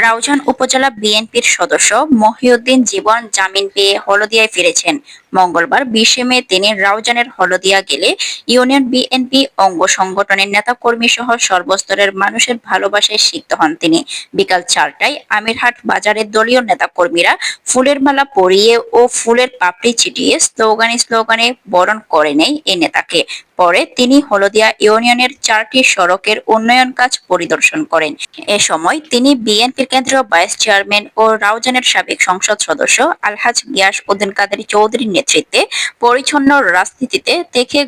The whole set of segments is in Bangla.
রাউজান উপজেলা বিএনপির সদস্য মহিউদ্দিন জীবন জামিন পেয়ে হলদিয়ায় ফিরেছেন। মঙ্গলবার 20 মে তিনি রাউজানের হলদিয়া গেলে ইউনিয়ন বিএনপি অঙ্গ সংগঠনের নেতাকর্মী সহ সর্বস্তরের মানুষের ভালোবাসায় সিক্ত হন তিনি। বিকাল 4টায় আমিরহাট বাজারের দলীয় নেতাকর্মীরা ফুলের মালা পরিয়ে ও ফুলের পাপড়ি ছিটিয়ে স্লোগানে স্লোগানে বরণ করে নেয় এই নেতাকে। পরে তিনি হলদিয়া ইউনিয়নের 4টি সড়কের উন্নয়ন কাজ পরিদর্শন করেন। এ সময় তিনি বিএনপির কেন্দ্রীয় ভাইস চেয়ারম্যান ও রাউজানের সাবেক সংসদ সদস্য আলহাজ গিয়াস উদ্দিন কাদের চৌধুরীর নেতৃত্বে পরিচ্ছন্ন রাজনীতিতে দেখে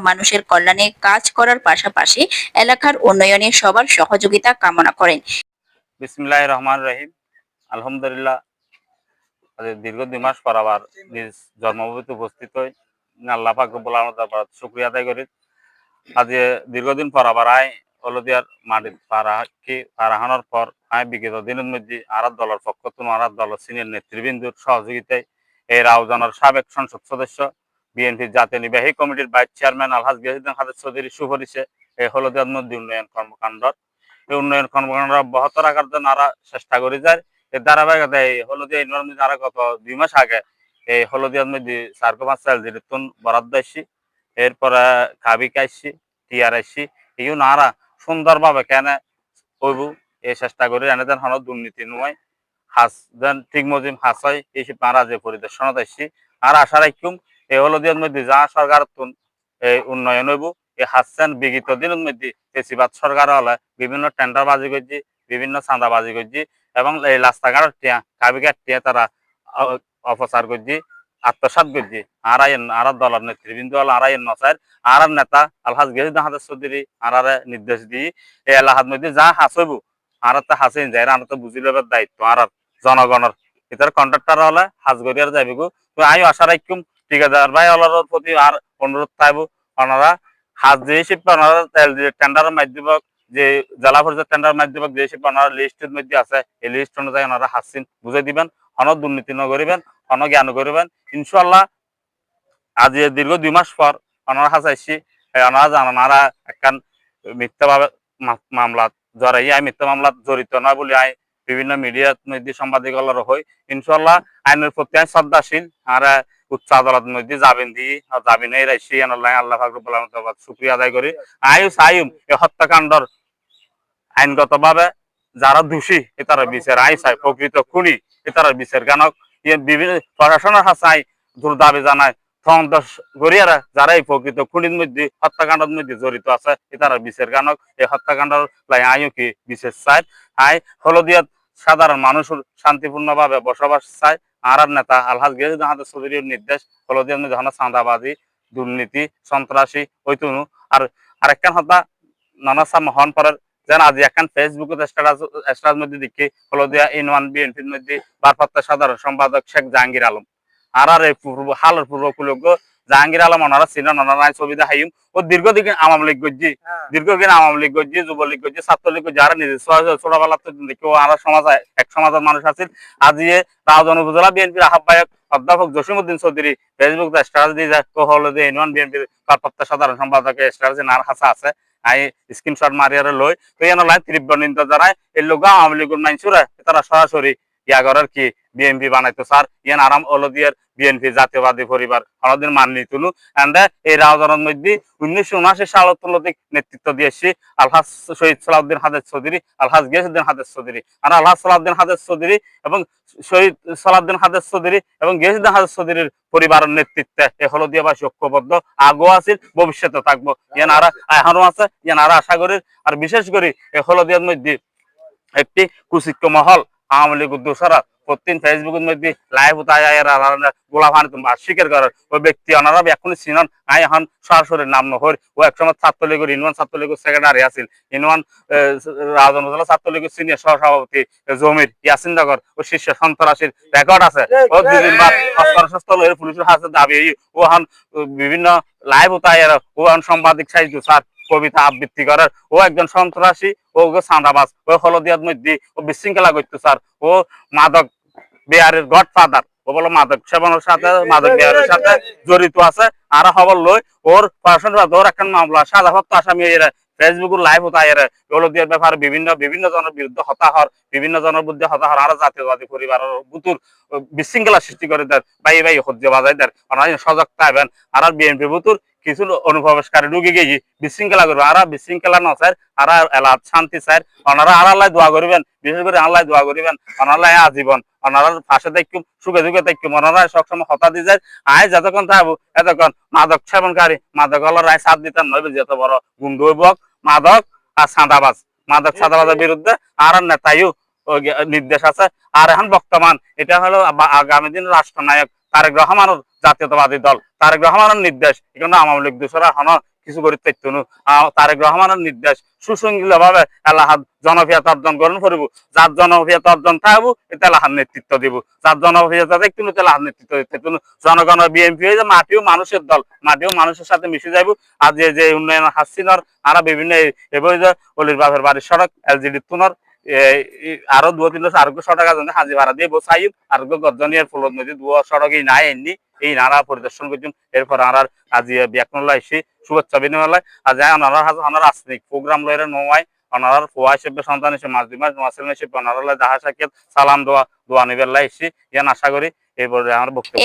মানুষের কল্যাণে কাজ করার পাশাপাশি এলাকার উন্নয়নে সবার সহযোগিতা কামনা করেন। বিসমিল্লাহির রহমানির রহিম। আলহামদুলিল্লাহ, দীর্ঘ 2 মাস পর আবার নিজ জন্মভূমিতে উপস্থিত হই। আল্লাহ পাক রব্বুল আলামিনের দরবারে শুকরিয়া আদায় করি। আজ দীর্ঘদিন পর আবার হলদিয়ার মাটির পারাহানোর পর বিগত দিনের মধ্যে আরাত দলের পক্ষ থেকে আরাত দলের সিনিয়র নেতৃবৃন্দর সহযোগিতায় এই রাউজানের সাবেক সংসদ সদস্য বিএনপির জাতীয় নির্বাহী কমিটির ভাইস চেয়ারম্যান আলহাজ গিয়াসউদ্দিন কাদের চৌধুরীর সুপারিশে এই হলদিয়ার মধ্যে উন্নয়ন কর্মকাণ্ড অব্যাহত রাখার জন্য আরা চেষ্টা করে যায়। এর ধারাবাহিকতায় এই হলদিয়া ইউনিয়নের মধ্যে আরো গত 2 মাস আগে এই হলদিয়ার মধ্যে 4.5 দিন বরাদ্দ আসছি, এরপরে কাবিক আসছি, টিআর আসছি, ইউ নারা সুন্দরভাবে কেন হইব এই চেষ্টা করে এনেদের হন দুর্নীতি নয় হাস যেন ঠিক মজিম হাস হয় এইসব মারা যে পরিদর্শনত আসছি। আর আশা রাখুম এই হলদিয়ার মধ্যে যা সরকার এই উন্নয়ন হইব এই হাসছেন বিগত দিনের মধ্যে বেশিরভাগ সরকার হলে বিভিন্ন টেন্ডার বাজি করছি, বিভিন্ন চাঁদাবাজি করছি এবং এই রাস্তাঘাট টিয়া কাবিঘাট টিয়া তারা অপচার করছি, আত্মসাৎ করছি। আর দলের নেতৃবৃন্দ হল আর নচার আর নেতা আলহাজ গিয়াসউদ্দিন কাদের চৌধুরী আর নির্দেশ দিয়ে এই এলাকার মধ্যে যা হাসইব আর হাসিন যায় আর তো বুঝি লবার দায়িত্ব আর জনগণের ভিতরে কন্ট্রাক্টর হলে হাজ গড়িয়ার যাইব। তো আমিও আশা রাখুম ঠিকাদার ভাই হলার প্রতি আর অনুরোধ থাকব ওনারা হাজ যে হিসেবে ওনারা টেন্ডারের মাধ্যমে যে জেলা পরিষদ টেন্ডার মাধ্যমে যে হিসেবে ওনারা লিস্টের মধ্যে আছে এই লিস্ট অনুযায়ী ওনারা হাসিন বুঝাই দিবেন, হন দুর্নীতি নকরিবেন, হন জ্ঞান করিবেন। ইনশাল্লাহ আজ দীর্ঘ 2 মাস পর ওনারা হাসাইছি ওনারা জানান আর একখান মিথ্যাভাবে মামলা জড়াই মিথ্যা মামলাত জড়িত নয় বলে বিভিন্ন মিডিয়ার মধ্যে সাংবাদিকতার হই। ইনশাল্লাহ আইনের প্রতি শ্রদ্ধাশীল আর উচ্চ আদালত মধ্যে যাবেন দিয়ে যাবেন এই রাইছি আল্লাহ পাক রব্বুল আলামিনের শুকরিয়া আদায় করি। আইম এই হত্যাকাণ্ডর আইনগতভাবে যারা দোষী এটার বিচার চাই, প্রকৃত খুনি এটার বিচার গানক বিভিন্ন প্রশাসনের হাসাই দূর দাবি জানায় গড়িয়ারা যারা এই প্রকৃত খুনির মধ্যে হত্যাকাণ্ডের মধ্যে জড়িত আছে এটার বিচার গানক এই হত্যাকাণ্ডের লাই আইও কি বিশেষ চাই। হলদিয়াত সাধারণ মানুষ শান্তিপূর্ণভাবে বসবাস চায়। আর নেতা আলহাজ গিয়াসউদ্দিন কাদের চৌধুরীর নির্দেশ হলদিয়ার মধ্যে চাঁদাবাজি দুর্নীতি সন্ত্রাসী ওইতুনু আর আরেকখান হত্যা নানা মহান পরের যেন আজ এখন ফেসবুকে স্ট্যাটাস মধ্যে দেখি হলদিয়া ইউনিয়ন বিএনপির মধ্যে ভারপ্রাপ্ত সাধারণ সম্পাদক শেখ জাহাঙ্গীর আলম আর এই হালের পূর্বকুলজ্ঞ জাহাঙ্গীর আলম ওনারা ছিলেন ওনারা ছবি দেখাইম ও দীর্ঘদিন আওয়ামী লীগ গজ্জি দীর্ঘদিন আওয়ামী লীগ গজ্জি যুবলীগ গজ্জি ছাত্রলীগ গজ্জি যারা নিজের ছোটবেলা দেখি আর সমাজ এক সমাজের মানুষ আছেন। আজ রাউজান উপজেলা বিএনপির আহ্বায়ক অধ্যাপক জসিমউদ্দিন চৌধুরী ফেসবুক স্ট্যাটাস দিয়ে হলদিয়া ইউনিয়ন বিএনপির ভারপ্রাপ্ত সাধারণ সম্পাদক স্ট্যাটাস নার হাসা আছে স্ক্রিনশট মারিয়ার লই তো এনে তীব্র নিন্দা জানায় এই লোক আওয়ামী লীগের মাইনসুরা তারা সরাসরি ইয়া করার কি বিএনপি বানাইতো স্যার ইয়ান আরাম হলদিয়ার বিএনপি জাতীয়বাদী পরিবার অনদিন মাননি তুলু এন্ড এই রাউজানের মধ্যে 1979 সালের তুলনায় নেতৃত্ব দিয়েছি আলহাজ শহীদ সালাউদ্দিন কাদের চৌধুরী, আলহাজ গিয়াসউদ্দিন কাদের চৌধুরী আর আলহাজ সালাউদ্দিন কাদের চৌধুরী এবং শহীদ সালাউদ্দিন কাদের চৌধুরী এবং গিয়াসউদ্দিন কাদের চৌধুরীর পরিবারের নেতৃত্বে এই হলদিয়াবাসী ঐক্যবদ্ধ আগেও আছে ভবিষ্যতে থাকবো ইয়ান আর এখনো আছে ইয়ান আর আশা করি। আর বিশেষ করে এই হলদিয়ার মধ্যে একটি কুচিক্য মহল আওয়ামী লীগ দোষরা প্রতিদিন ফেসবুকের মধ্যে লাইভ গোলাপানি স্বীকার করার ওই ব্যক্তি ওনারা এখনই চিনন আই এখন সরাসরি নাম নহর ও একসময় ছাত্রলীগের ইউনিয়ন ছাত্রলীগের সেক্রেটারি আছিল ইউনিয়ন রাউজান উপজেলা ছাত্রলীগের সিনিয়র সহসভাপতি জমির ইয়াসিননগর ও শীর্ষ সন্ত্রাসীর রেকর্ড আছে ও দুদিন বাদ অস্ত্র পুলিশের হাতে দাবি ও এখন বিভিন্ন লাইভ ও এখন সাংবাদিক সাহিত্য স্যার কবিতা আবৃত্তি করার ও একজন সন্ত্রাসী ও চাঁদাবাজ ও হলদিয়ার মধ্যে ও বিশৃঙ্খলা করতো স্যার ও মাদক বিহারের গডফাদার ও বলো মাদক সেবনের সাথে মাদক বিহারের সাথে জড়িত আছে আর খবর লই ওর পড়াশোনা ওর একটা মামলা সাজাপ্রাপ্ত আসামি ফেসবুক লাইভ হতায় হলদিয়ার ব্যাপারে বিভিন্ন বিভিন্ন জনের বিরুদ্ধে হতাহর বিভিন্ন জনের বিরুদ্ধে হতাহর আর জাতীয়বাদী পরিবারের বুতুর বিশৃঙ্খলা সৃষ্টি করে দেয় বাই বাই হজ্জে বাজাই দেয় সজাগতা হবেন আর বিএনপি বুতুর কিছু অনুপ্রবেশকারী ঢুকে গিয়ে বিশৃঙ্খলা করবে আর বিশৃঙ্খলা ন চাই আর এলাদ শান্তি চাই ওনারা আর আল্লাহ দোয়া করিবেন বিশেষ করে আল্লাহ দোয়া করিবেন ওনারা আজীবন ওনারা পাশে দেখুম সুখে দুঃখে দেখুম ওনারা সবসময় হতা দিয়ে যায় আয় যতক্ষণ থাকবো এতক্ষণ মাদক সেবনকারী মাদক হলার রায় সাথ দিতাম নইবে যত বড় গুন্ডু বক মাদক আর সাদাবাজ মাদক সাদাবাজের বিরুদ্ধে আর নেতাইও নির্দেশ আছে আর এখন বর্তমান এটা হলো আগামী দিন রাষ্ট্রনায়ক তারেক রহমানের জাতীয়তাবাদী দল তারেক রহমানের নির্দেশ এখানে আওয়ামী লীগ দোষরা হন কিছু করে তথ্য তারেক রহমানের নির্দেশ সুশৃঙ্খল ভাবে এলাহাদ জনপ্রিয়তা অর্জন গ্রহণ করব যার জনপ্রিয়তা অর্জন থাকবো এটা এলাহার নেতৃত্ব দিব যার জনপ্রিয়তা একটু এলাহার নেতৃত্ব দিতে জনগণ বিএনপি হয়ে মাটিও মানুষের দল মাটিও মানুষের সাথে মিশে যাইব আর যে উন্নয়ন হাসিনর আরা বিভিন্ন এবার অলির বাপের বাড়ির সড়ক এলজিডি তুনর আরো 2-3 আরোগ্য টাকা জন্য হাজি ভাড়া দিয়ে বসাই আরোগ্য গর্জনীয় ফলত নদী সড়ক এই নাই এমনি এই নারা পরিদর্শন করছেন এরপর আর আজ ব্যাকনলা এসে শুভেচ্ছা বিনিময় আর যায় ওনার রাজনৈতিক প্রোগ্রাম লয়ের নয় ওনার পোয়া হিসেবে সন্তান হিসেবে মাস 2 মাস নোয়াসেল হিসেবে ওনারা দাহা সাকিব সালাম দোয়া নিবেল্লা এসে ইয়ান আশা করি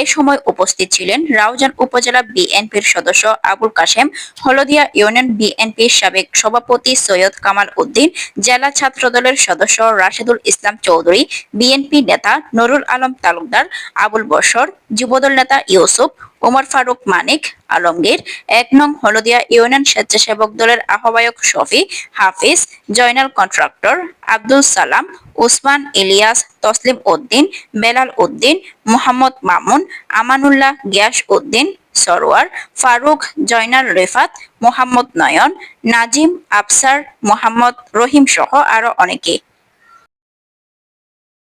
এ সময় উপস্থিত ছিলেন রাউজান উপজেলা বিএনপির সদস্য আবুল কাশেম, হলদিয়া ইউনিয়ন বিএনপির সাবেক সভাপতি সৈয়দ কামাল উদ্দিন, জেলা ছাত্রদলের সদস্য রাশেদুল ইসলাম চৌধুরী, বিএনপি নেতা নুরুল আলম তালুকদার, আবুল বশর, যুবদল নেতা ইউসুফ, ওমর ফারুক মানিক, আলমগীর, 1 নং হলদিয়া ইউনিয়ন স্বেচ্ছাসেবক দলের আহ্বায়ক শফি, হাফিজ, জয়নাল কন্ট্রাক্টর, আব্দুল সালাম, উসমান ইলিয়াস, তসলিম উদ্দিন, বেলাল উদ্দিন, মোহাম্মদ মামুন, আমানুল্লাহ, গিয়াস উদ্দিন, সরোয়ার, ফারুক, জয়নাল রেফাত, মোহাম্মদ নয়ন, নাজিম, আফসার, মোহাম্মদ রহিম সহ আরো অনেকে।